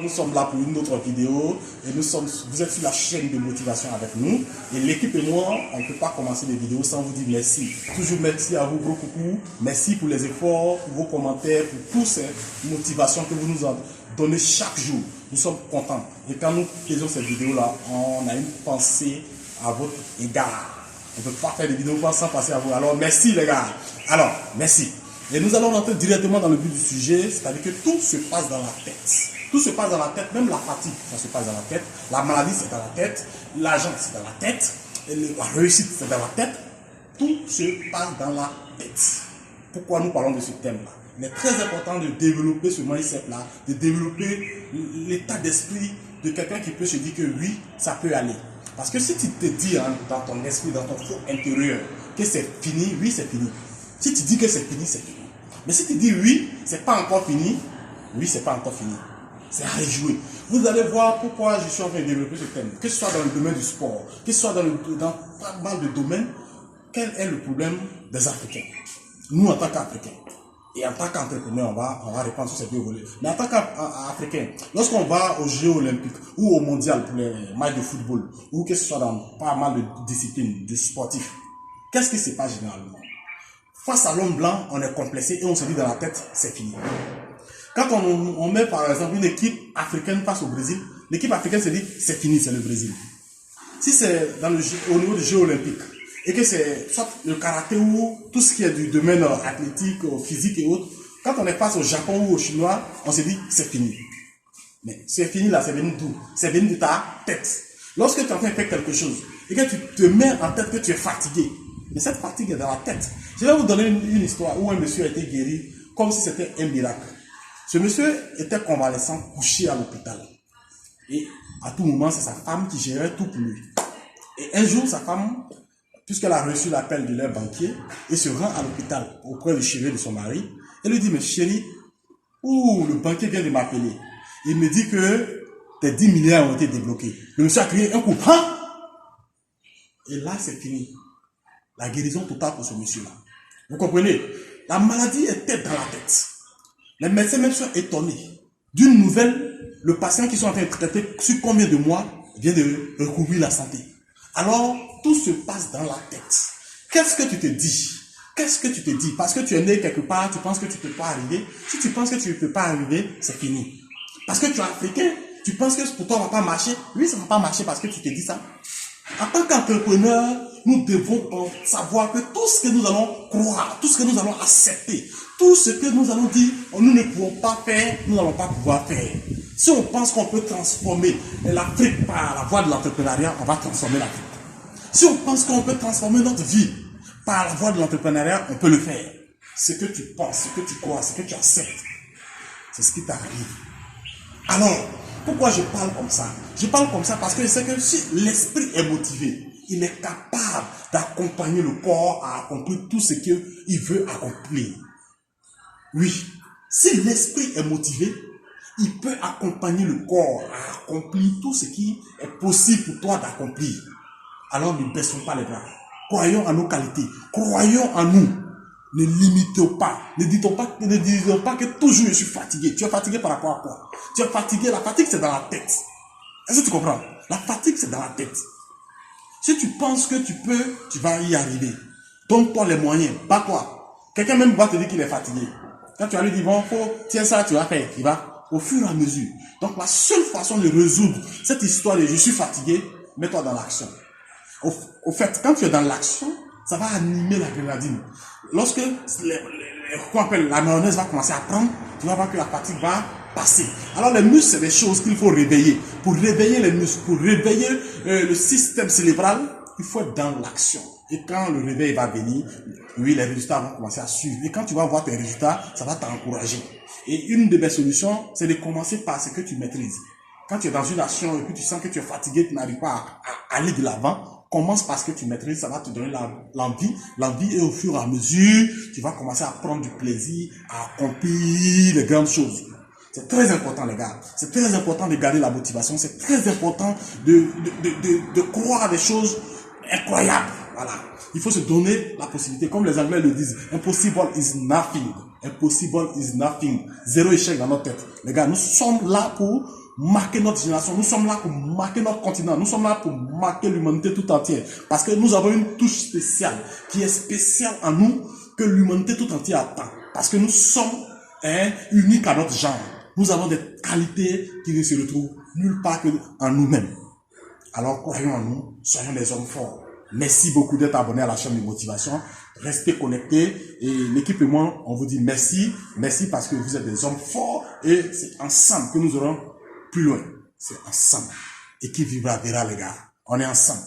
Nous sommes là pour une autre vidéo et vous êtes sur la chaîne de motivation avec nous. Et l'équipe et moi, on ne peut pas commencer les vidéos sans vous dire merci. Toujours merci à vous, gros coucou. Merci pour les efforts, pour vos commentaires, pour toutes ces motivations que vous nous donnez chaque jour. Nous sommes contents. Et quand nous faisons cette vidéo-là, on a une pensée à votre égard. On ne peut pas faire des vidéos sans passer à vous. Alors merci les gars. Alors, merci. Et nous allons rentrer directement dans le but du sujet, c'est-à-dire que tout se passe dans la tête. Tout se passe dans la tête, même la fatigue, ça se passe dans la tête. La maladie, c'est dans la tête. L'argent, c'est dans la tête. Et la réussite, c'est dans la tête. Tout se passe dans la tête. Pourquoi nous parlons de ce thème-là? Il est très important de développer ce mindset-là, de développer l'état d'esprit de quelqu'un qui peut se dire que oui, ça peut aller. Parce que si tu te dis dans ton esprit, dans ton fond intérieur, que c'est fini, oui, c'est fini. Si tu dis que c'est fini, c'est fini. Mais si tu dis oui, c'est pas encore fini, oui, c'est pas encore fini. C'est à réjouir. Vous allez voir pourquoi je suis en train de développer ce thème. Que ce soit dans le domaine du sport, que ce soit dans pas mal de domaines, quel est le problème des Africains? Nous, en tant qu'Africains, et en tant qu'entrepreneurs, on va répondre sur ces deux volets. Mais en tant qu'Africains, lorsqu'on va aux Jeux olympiques ou au mondial pour les matchs de football, ou que ce soit dans pas mal de disciplines, de sportifs, qu'est-ce qui se passe généralement? Face à l'homme blanc, on est complexé et on se dit dans la tête, c'est fini. Quand on met par exemple une équipe africaine face au Brésil, l'équipe africaine se dit, c'est fini, c'est le Brésil. Si c'est au niveau du jeu olympique, et que c'est soit le karaté ou tout ce qui est du domaine athlétique, physique et autres, quand on est face au Japon ou au Chinois, on se dit, c'est fini. Mais c'est fini là, c'est venu d'où? C'est venu de ta tête. Lorsque tu es en train de faire quelque chose, et que tu te mets en tête que tu es fatigué, mais cette fatigue est dans la tête. Je vais vous donner une histoire où un monsieur a été guéri comme si c'était un miracle. Ce monsieur était convalescent, couché à l'hôpital. Et à tout moment, c'est sa femme qui gérait tout pour lui. Et un jour, sa femme, puisqu'elle a reçu l'appel de leur banquier, elle se rend à l'hôpital auprès du chéri de son mari. Elle lui dit, mais chérie, le banquier vient de m'appeler. Il me dit que tes 10 milliards ont été débloqués. Le monsieur a crié un coup. Hein? Et là, c'est fini. La guérison totale pour ce monsieur-là. Vous comprenez? La maladie était dans la tête. Les médecins même sont étonnés. D'une nouvelle, le patient qui sont en train de traiter sur combien de mois vient de recouvrir la santé. Alors, tout se passe dans la tête. Qu'est-ce que tu te dis? Qu'est-ce que tu te dis? Parce que tu es né quelque part, tu penses que tu ne peux pas arriver. Si tu penses que tu ne peux pas arriver, c'est fini. Parce que tu es africain, tu penses que pour toi, ça ne va pas marcher. Oui, ça ne va pas marcher parce que tu te dis ça. En tant qu'entrepreneur, nous devons savoir que tout ce que nous allons croire, tout ce que nous allons accepter, tout ce que nous allons dire, nous ne pouvons pas faire, nous n'allons pas pouvoir faire. Si on pense qu'on peut transformer l'Afrique par la voie de l'entrepreneuriat, on va transformer l'Afrique. Si on pense qu'on peut transformer notre vie par la voie de l'entrepreneuriat, on peut le faire. Ce que tu penses, ce que tu crois, ce que tu acceptes, c'est ce qui t'arrive. Alors, pourquoi je parle comme ça? Je parle comme ça parce que je sais que si l'esprit est motivé, il est capable d'accompagner le corps à accomplir tout ce qu'il veut accomplir. Oui, si l'esprit est motivé, il peut accompagner le corps à accomplir tout ce qui est possible pour toi d'accomplir. Alors ne baissons pas les bras. Croyons en nos qualités. Croyons en nous. Ne limitons pas. Ne disons pas que toujours je suis fatigué. Tu es fatigué par rapport à quoi? Tu es fatigué. La fatigue, c'est dans la tête. Est-ce que tu comprends? La fatigue, c'est dans la tête. Si tu penses que tu peux, tu vas y arriver. Donne-toi les moyens. Bats-toi. Quelqu'un même va te dire qu'il est fatigué. Quand tu vas lui dire, bon, tiens ça, tu vas faire. Il va au fur et à mesure. Donc, la seule façon de résoudre cette histoire de je suis fatigué, mets-toi dans l'action. Au fait, quand tu es dans l'action, ça va animer l'adrénaline. Lorsque la mayonnaise va commencer à prendre, tu vas voir que la fatigue va passer. Alors les muscles, c'est des choses qu'il faut réveiller. Pour réveiller les muscles, pour réveiller le système cérébral, il faut être dans l'action. Et quand le réveil va venir, oui, les résultats vont commencer à suivre. Et quand tu vas voir tes résultats, ça va t'encourager. Et une de mes solutions, c'est de commencer par ce que tu maîtrises. Quand tu es dans une action et puis tu sens que tu es fatigué, tu n'arrives pas à aller de l'avant, commence par ce que tu maîtrises, ça va te donner l'envie. L'envie et au fur et à mesure, tu vas commencer à prendre du plaisir, à accomplir les grandes choses. C'est très important les gars. C'est très important de garder la motivation. C'est très important de croire à des choses incroyables. Voilà. Il faut se donner la possibilité. Comme les Anglais le disent, impossible is nothing. Impossible is nothing. Zéro échec dans notre tête. Les gars, nous sommes là pour marquer notre génération. Nous sommes là pour marquer notre continent. Nous sommes là pour marquer l'humanité tout entière. Parce que nous avons une touche spéciale qui est spéciale en nous que l'humanité tout entière attend. Parce que nous sommes uniques à notre genre. Nous avons des qualités qui ne se retrouvent nulle part que en nous-mêmes. Alors croyons en nous, soyons des hommes forts. Merci beaucoup d'être abonné à la chaîne de motivation. Restez connectés et l'équipe et moi, on vous dit merci. Merci parce que vous êtes des hommes forts et c'est ensemble que nous aurons plus loin. C'est ensemble. Et qui vivra verra les gars. On est ensemble.